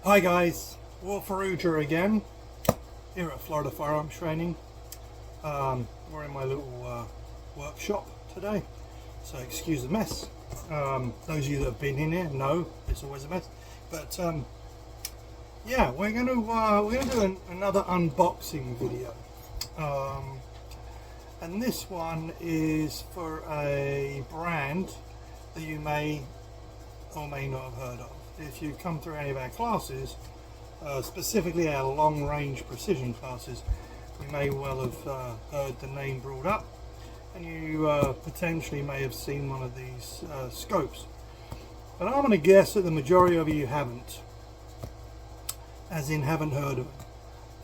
Hi guys, Wolf Faruja again, here at Florida Firearms Training. We're in my little workshop today, so excuse the mess. Those of you that have been in here know it's always a mess. But yeah, we're gonna do another unboxing video, and this one is for a brand that you may or may not have heard of. If you come through any of our classes, specifically our long-range precision classes, you may well have heard the name brought up, and you potentially may have seen one of these scopes. But I'm going to guess that the majority of you haven't, as in haven't heard of it.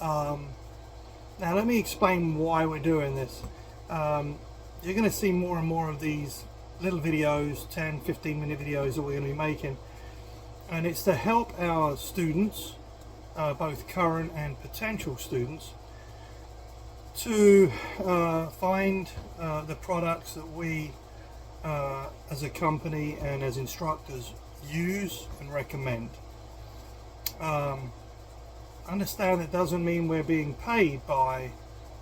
Now let me explain why we're doing this. You're going to see more and more of these little videos, 10-15 minute videos that we're going to be making. And it's to help our students, both current and potential students, to find the products that we as a company and as instructors use and recommend. Understand that doesn't mean we're being paid by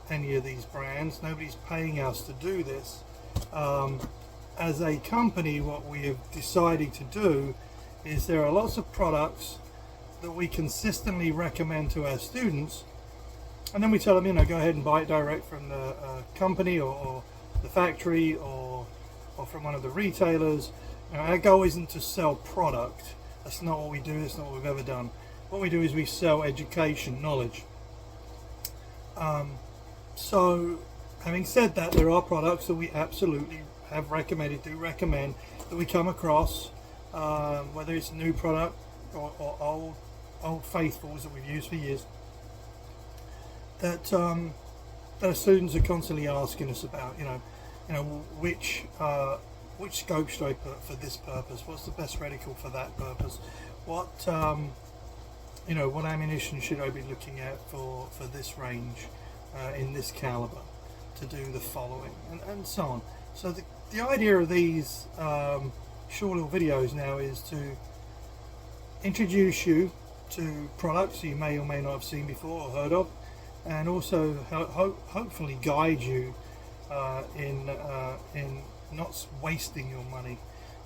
any of these brands. Nobody's paying us to do this. As a company, what we have decided to do is there are lots of products that we consistently recommend to our students, and then we tell them, you know, go ahead and buy it direct from the company or the factory or from one of the retailers. You know, our goal isn't to sell product. That's not what we do. That's not what we've ever done. What we do is we sell education, knowledge. So having said that, there are products that we absolutely have recommended, do recommend, that we come across, whether it's a new product or old faithfuls that we've used for years, that our students are constantly asking us about. You know, which scope should I put for this purpose? What's the best reticle for that purpose? What what ammunition should I be looking at for this range, in this caliber, to do the following, and so on. So the idea of these short little videos now is to introduce you to products you may or may not have seen before or heard of, and also hopefully guide you in not wasting your money.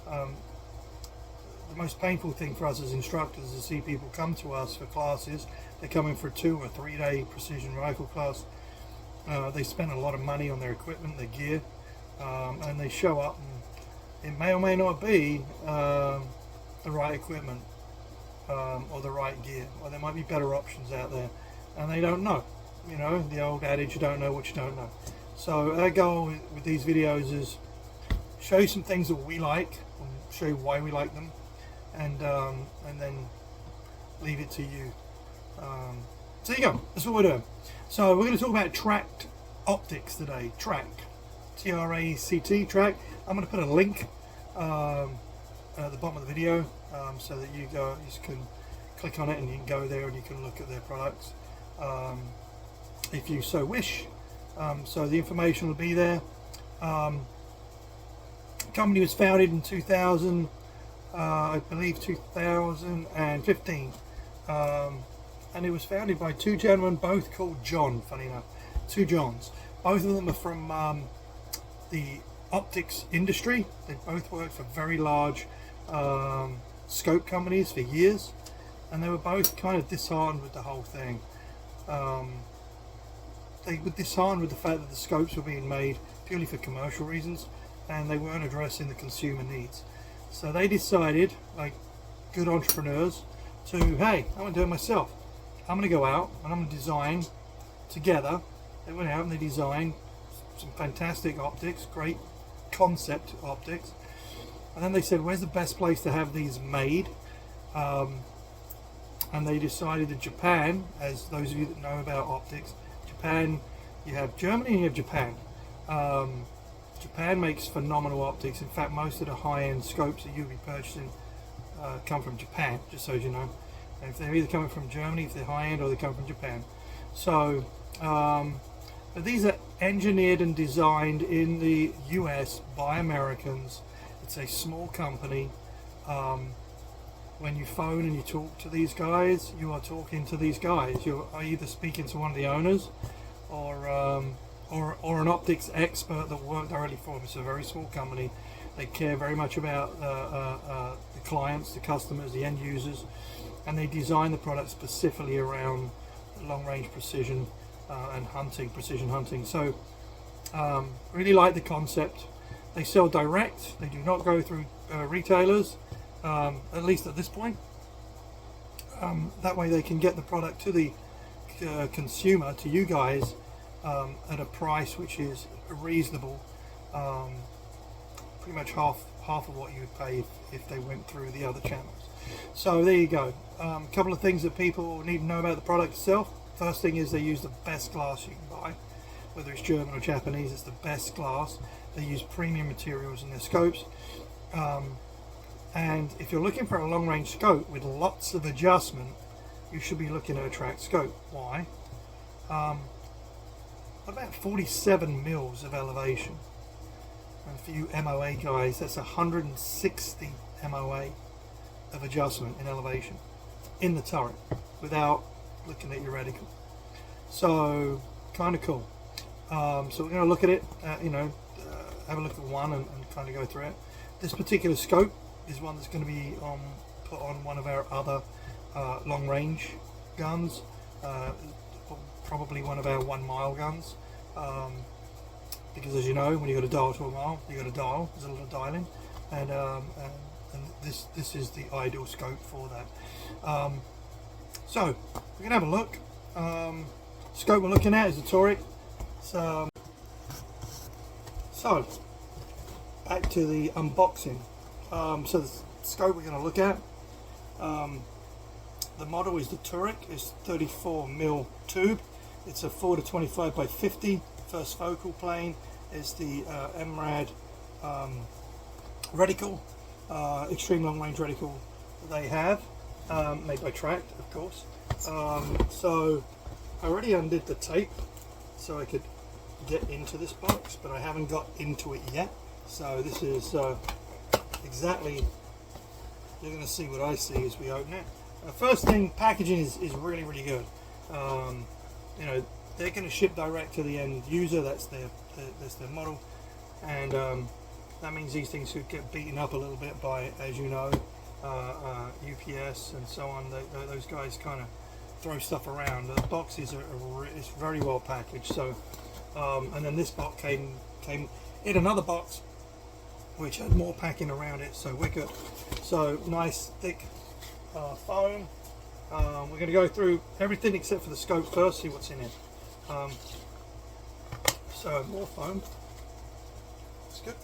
The most painful thing for us as instructors is to see people come to us for classes. They're coming for a 2 or 3 day precision rifle class. They spend a lot of money on their equipment, their gear, and they show up and it may or may not be the right equipment, or the right gear, or there might be better options out there, and they don't know. You know, the old adage, you don't know what you don't know. So our goal with these videos is show you some things that we like, and show you why we like them, and then leave it to you. So there you go, that's what we're doing. So we're going to talk about TRACT Optics today. TRACT, T-R-A-C-T, TRACT. I'm going to put a link at the bottom of the video, so that you can click on it and you can go there and you can look at their products, if you so wish. So the information will be there. The company was founded in 2000, I believe 2015, and it was founded by 2 gentlemen, both called John, funny enough, 2 Johns. Both of them are from the optics industry. They both worked for very large scope companies for years, and they were both kind of disheartened with the whole thing. They were disheartened with the fact that the scopes were being made purely for commercial reasons, and they weren't addressing the consumer needs. So they decided, like good entrepreneurs, to, hey, I'm going to do it myself. I'm going to go out and I'm going to design together. They went out and they designed some fantastic optics, great concept optics, and then they said, where's the best place to have these made? And they decided that Japan, as those of you that know about optics, Japan, you have Germany and you have Japan. Japan makes phenomenal optics. In fact, most of the high-end scopes that you'll be purchasing come from Japan, just so you know. And if they're either coming from Germany, if they're high-end, or they come from Japan. So but these are engineered and designed in the US by Americans. It's a small company. when you phone and you talk to these guys, you are talking to these guys. You are either speaking to one of the owners or an optics expert that work directly for them. It's a very small company. They care very much about the clients, the customers, the end users, and they design the product specifically around long-range precision and hunting, precision hunting. So really like the concept. They sell direct. They do not go through retailers, at least at this point. That way they can get the product to the consumer, to you guys, at a price which is reasonable, pretty much half of what you would pay if they went through the other channels. So there you go. A couple of things that people need to know about the product itself. First thing is they use the best glass you can buy, whether it's German or Japanese. It's the best glass. They use premium materials in their scopes, and if you're looking for a long-range scope with lots of adjustment, you should be looking at a TRACT scope. Why? About 47 mils of elevation, and for you MOA guys, that's 160 MOA of adjustment in elevation in the turret without looking at your reticle. So kind of cool. So we're going to look at it, have a look at one and kind of go through it. This particular scope is one that's going to be put on one of our other long range guns, probably one of our 1 mile guns, because as you know, when you got a dial to a mile, you got a dial. There's a lot of dialing, and this is the ideal scope for that. So we're gonna have a look. Scope we're looking at is the Toric. So back to the unboxing. So the scope we're going to look at, the model is the Toric. It's 34mm tube. It's a 4-25 by 50. First focal plane is the MRAD reticle, extreme long range reticle that they have, made by TRACT, of course. So I already undid the tape so I could get into this box, but I haven't got into it yet. So this is exactly, you're going to see what I see as we open it. First thing, packaging is really good. They're going to ship direct to the end user. That's their model, and that means these things could get beaten up a little bit by, as you know, UPS and so on. Those guys kind of throw stuff around. The boxes it's very well packaged. So and then this box came in another box which had more packing around it, so we're good. So nice thick foam. We're going to go through everything except for the scope first, see what's in it. So more foam. That's good.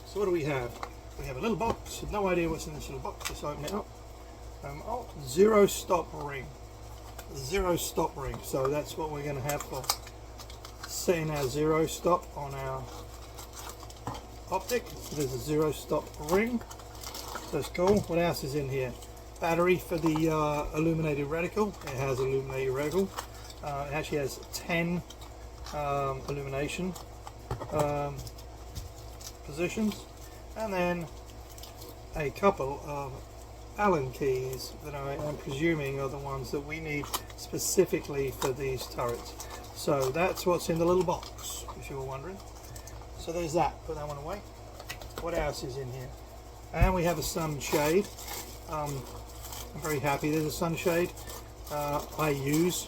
So what do we have? We have a little box. No idea what's in this little box. Let's open it up. Zero stop ring. Zero stop ring. So that's what we're going to have for setting our zero stop on our optic. There's a zero stop ring. That's cool. What else is in here? Battery for the illuminated reticle. It has illuminated reticle. It actually has 10 illumination positions, and then a couple of Allen keys that I am presuming are the ones that we need specifically for these turrets. So that's what's in the little box, if you were wondering. So there's that. Put that one away. What else is in here? And we have a sunshade. I'm very happy there's a sunshade. I use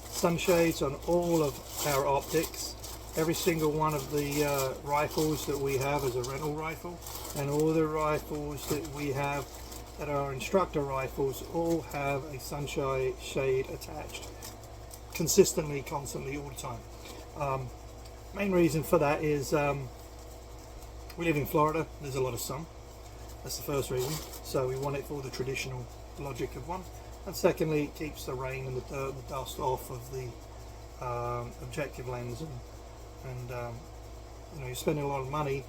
sunshades on all of our optics. Every single one of the rifles that we have is a rental rifle, and all the rifles that we have that are instructor rifles all have a sunshade shade attached, consistently, constantly, all the time. Main reason for that is we live in Florida. There's a lot of sun. That's the first reason. So we want it for the traditional logic of one. And secondly, it keeps the rain and the dirt and the dust off of the objective lens, and you're spending a lot of money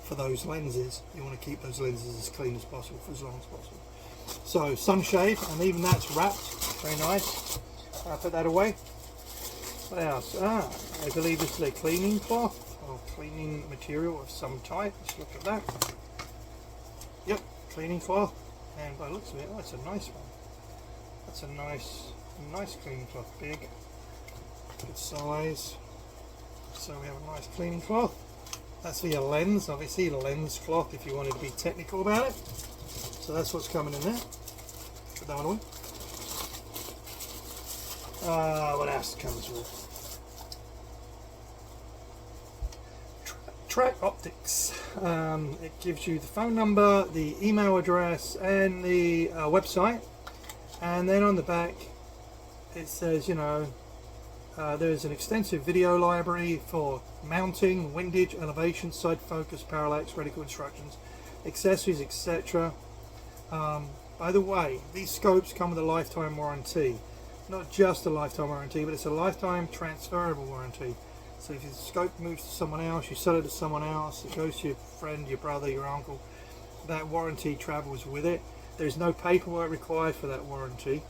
for those lenses. You want to keep those lenses as clean as possible for as long as possible. So sunshade, and even that's wrapped, very nice. I'll put that away. What else? I believe this is a cleaning cloth or cleaning material of some type. Let's look at that. Yep, cleaning cloth, and by the looks of it, oh, it's a nice one. That's a nice cleaning cloth, big, good size. So we have a nice cleaning cloth. That's for your lens, obviously the lens cloth if you wanted to be technical about it. So that's what's coming in there. Put that one away. What else comes with? TRACT Optics. It gives you the phone number, the email address, and the website. And then on the back, it says, you know, there's an extensive video library for mounting, windage, elevation, side focus, parallax, reticle instructions, accessories, etc. By the way, these scopes come with a lifetime warranty. Not just a lifetime warranty, but it's a lifetime transferable warranty. So if your scope moves to someone else, you sell it to someone else, it goes to your friend, your brother, your uncle, that warranty travels with it. There's no paperwork required for that warranty.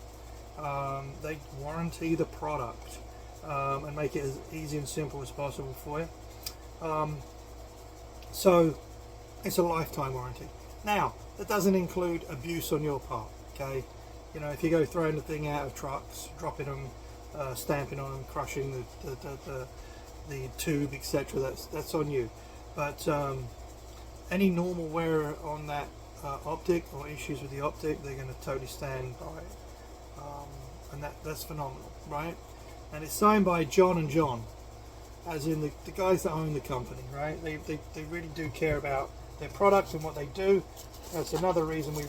They warranty the product and make it as easy and simple as possible for you. So it's a lifetime warranty. Now, that doesn't include abuse on your part, okay? You know, if you go throwing the thing out of trucks, dropping them, stamping on them, crushing the tube, etc., that's on you. But any normal wear on that optic or issues with the optic, they're going to totally stand by it. And that's phenomenal, right? And it's signed by John and John, as in the guys that own the company, right? They really do care about their products and what they do. That's another reason we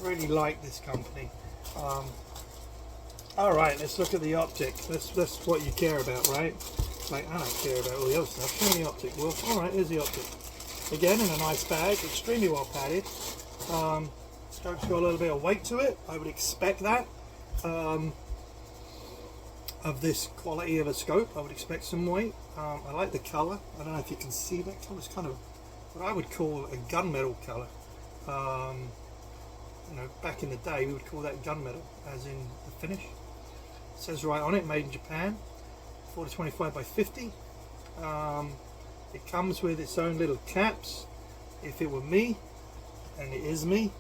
really like this company. All right, let's look at the optic. That's what you care about, right? Like, I don't care about all the other stuff. Show me the optic. Well, all right, here's the optic. Again, in a nice bag, extremely well padded. Scope's got a little bit of weight to it. I would expect that. Of this quality of a scope, I would expect some weight. I like the color. I don't know if you can see that color. It's kind of what I would call a gunmetal color. You know, back in the day, we would call that gunmetal, as in the finish. It says right on it, made in Japan, 4-25 by 50. It comes with its own little caps. If it were me, and it is me,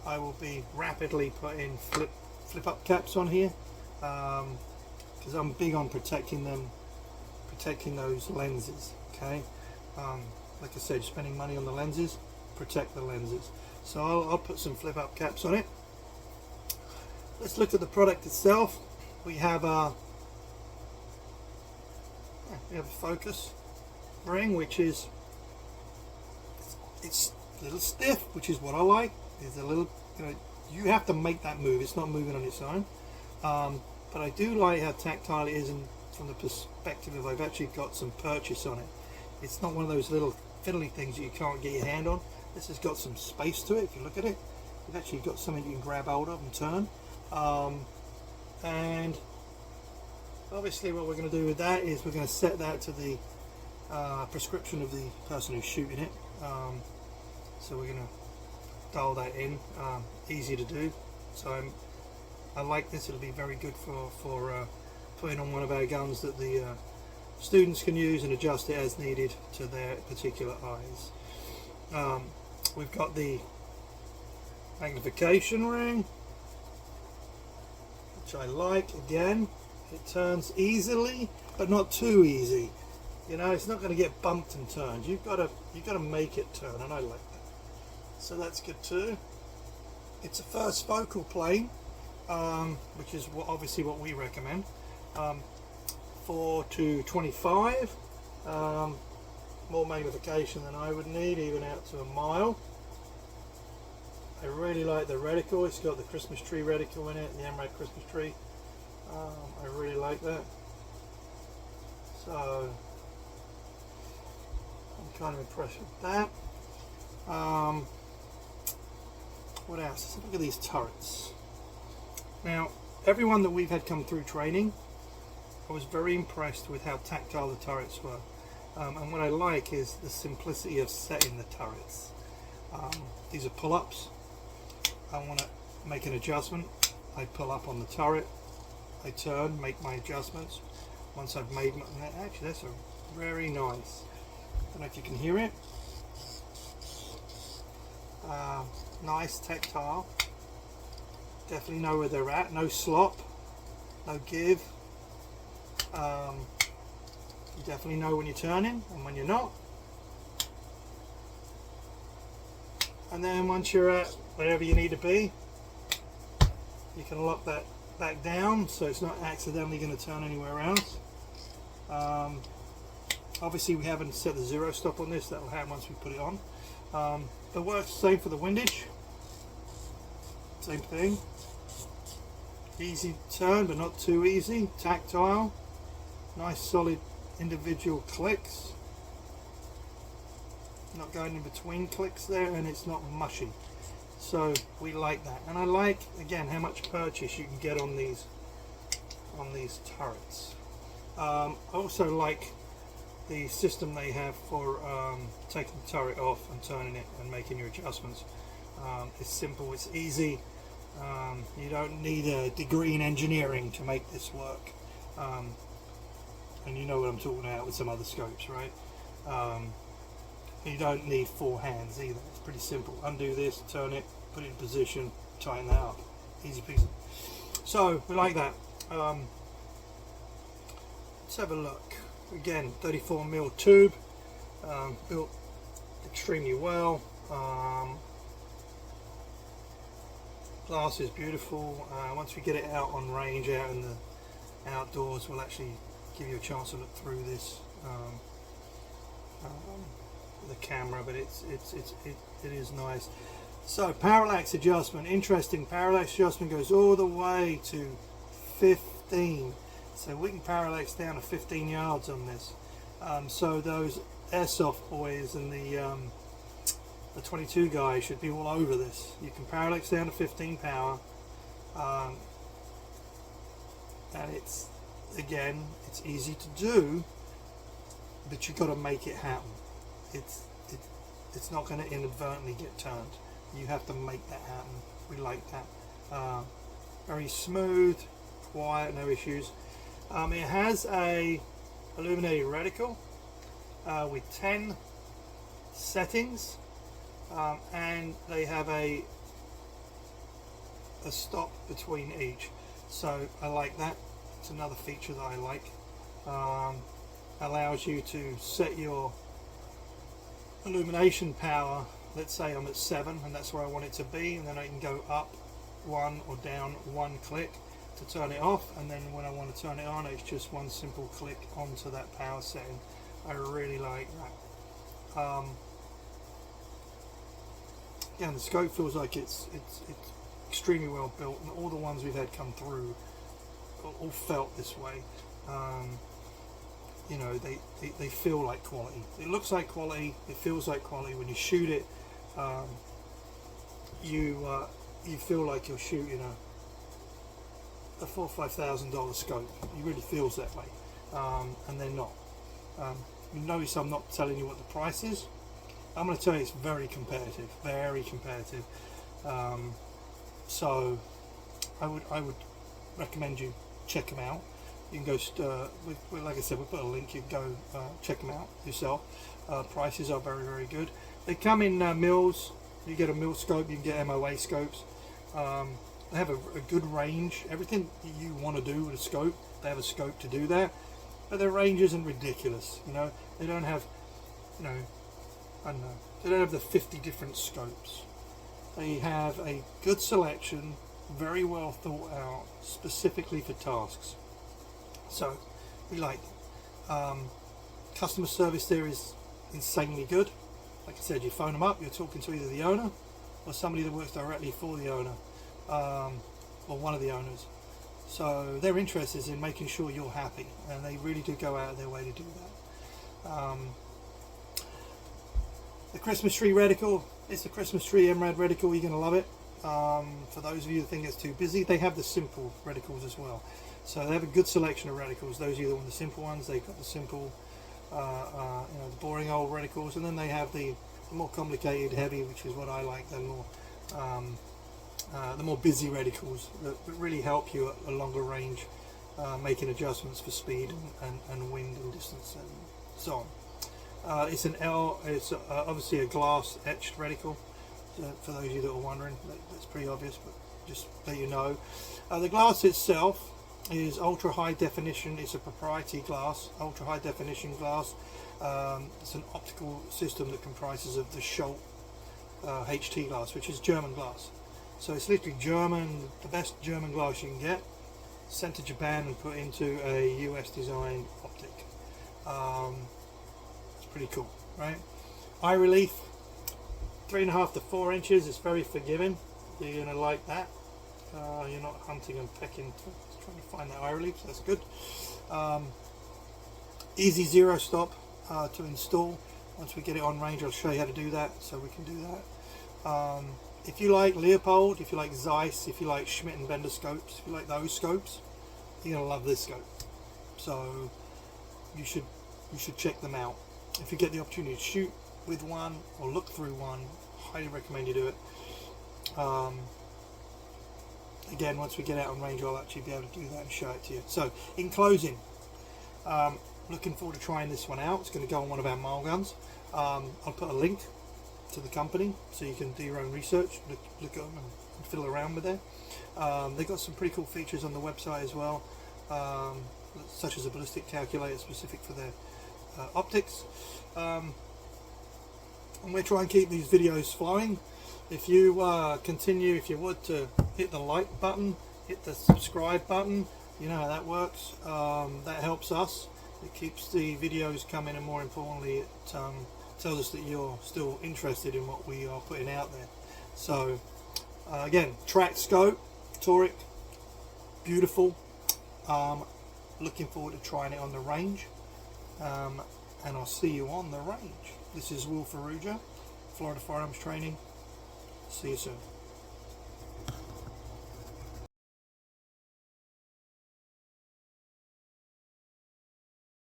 I will be rapidly putting flip up caps on here, because I'm big on protecting those lenses. Okay, like I said, spending money on the lenses, protect the lenses. So I'll put some flip up caps on it. Let's look at the product itself. We have a focus ring, which is, it's a little stiff, which is what I like. It's a little, you know, you have to make that move. It's not moving on its own. But I do like how tactile it is, and from the perspective of I've actually got some purchase on it. It's not one of those little fiddly things that you can't get your hand on. This has got some space to it. If you look at it, you've actually got something you can grab hold of and turn. And obviously what we're going to do with that is we're going to set that to the prescription of the person who's shooting it. So we're going to dial that in. Easy to do. So I like this. It'll be very good for putting on one of our guns that the students can use and adjust it as needed to their particular eyes. We've got the magnification ring, which I like. Again, it turns easily, but not too easy. You know, it's not going to get bumped and turned. You've got to make it turn, and I like that. So that's good too. It's a first focal plane, which is obviously what we recommend. 4-25. More magnification than I would need, even out to a mile. I really like the reticle. It's got the Christmas tree reticle in it, the MRAD Christmas tree. I really like that. So I'm kind of impressed with that. What else? Let's look at these turrets. Now, everyone that we've had come through training, I was very impressed with how tactile the turrets were. And what I like is the simplicity of setting the turrets. These are pull-ups. I want to make an adjustment. I pull up on the turret. I turn, make my adjustments. Once I've made my... Actually, that's very nice. I don't know if you can hear it. nice, tactile. Definitely know where they're at. No slop, no give. You definitely know when you're turning and when you're not. And then once you're at wherever you need to be, you can lock that back down so it's not accidentally going to turn anywhere else. Obviously we haven't set the zero stop on this, that will happen once we put it on. But works the same for the windage. Same thing. Easy to turn but not too easy. Tactile. Nice solid individual clicks. Not going in between clicks there, and it's not mushy. So we like that. And I like, again, how much purchase you can get on these turrets. I also like the system they have for taking the turret off and turning it and making your adjustments. It's simple, it's easy. You don't need a degree in engineering to make this work. And you know what I'm talking about with some other scopes, right? You don't need 4 hands either. It's pretty simple. Undo this, turn it, put it in position, tighten that up. Easy peasy. So we like that. Let's have a look. Again, 34mm tube, built extremely well. Glass is beautiful. Once we get it out on range, out in the outdoors, we'll actually give you a chance to look through this the camera, but it is nice. So parallax adjustment, interesting. Parallax adjustment goes all the way to 15, so we can parallax down to 15 yards on this. So those airsoft boys and the 22 guys should be all over this. You can parallax down to 15 power, and it's, again, it's easy to do, but you've got to make it happen. It's not going to inadvertently get turned. You have to make that happen. We like that. Very smooth, quiet, no issues. It has a illuminated reticle with 10 settings, and they have a stop between each. So I like that. It's another feature that I like. Allows you to set your illumination power. Let's say I'm at 7 and that's where I want it to be, and then I can go up 1 or down 1 click to turn it off, and then when I want to turn it on, it's just one simple click onto that power setting. I really like that. Again, the scope feels like it's extremely well built, and all the ones we've had come through all felt this way. You know, they feel like quality. It looks like quality, it feels like quality. When you shoot it, you feel like you're shooting a $4,000 or $5,000 scope. It really feels that way, and they're not. You notice I'm not telling you what the price is. I'm going to tell you it's very competitive, very competitive. So I would recommend you check them out. You can go, like I said, we'll put a link. You can go check them out yourself. Prices are very, very good. They come in mils. You get a mil scope, you can get MOA scopes. They have a good range. Everything you want to do with a scope, they have a scope to do that. But their range isn't ridiculous. You know, they don't have, you know, I don't know, they don't have the 50 different scopes. They have a good selection, very well thought out, specifically for tasks. So we like it. Customer service there is insanely good. Like I said, you phone them up, you're talking to either the owner or somebody that works directly for the owner, or one of the owners. So their interest is in making sure you're happy, and they really do go out of their way to do that. The Christmas tree reticle, it's the Christmas tree MRAD reticle. You're going to love it. For those of you that think it's too busy, they have the simple reticles as well. So they have a good selection of reticles. Those of you that want the simple ones, they've got the simple, you know, the boring old reticles, and then they have the more complicated, heavy, which is what I like. The more busy reticles that really help you at a longer range, making adjustments for speed and wind and distance and so on. It's obviously a glass etched reticle. For those of you that are wondering, that's pretty obvious, but just let you know. The glass itself is ultra high definition. It's a proprietary glass, ultra high definition glass. It's an optical system that comprises of the Schultz HT glass, which is German glass. So it's literally German, the best German glass you can get, sent to Japan and put into a US designed optic. It's pretty cool, right? Eye relief, 3.5 to 4 inches. It's very forgiving. You're gonna like that. You're not hunting and pecking trying to find that eye relief, so that's good. Easy zero stop to install. Once we get it on range, I'll show you how to do that, so we can do that. If you like Leopold, if you like Zeiss, if you like Schmidt and Bender scopes, if you like those scopes, you're gonna love this scope. So you should check them out. If you get the opportunity to shoot with one or look through one, highly recommend you do it. Again, once we get out on range, I'll actually be able to do that and show it to you. So in closing, looking forward to trying this one out. It's going to go on one of our mile guns. I'll put a link to the company so you can do your own research, look at them and fiddle around with it. They've got some pretty cool features on the website as well, such as a ballistic calculator specific for their optics. And we're trying to keep these videos flowing. If you continue, if you would, to hit the like button, hit the subscribe button, you know how that works. That helps us. It keeps the videos coming, and more importantly, it tells us that you're still interested in what we are putting out there. So again, TRACT Scope Toric, beautiful. Looking forward to trying it on the range, and I'll see you on the range. This is Will Ferrugia, Florida Firearms Training. See you soon.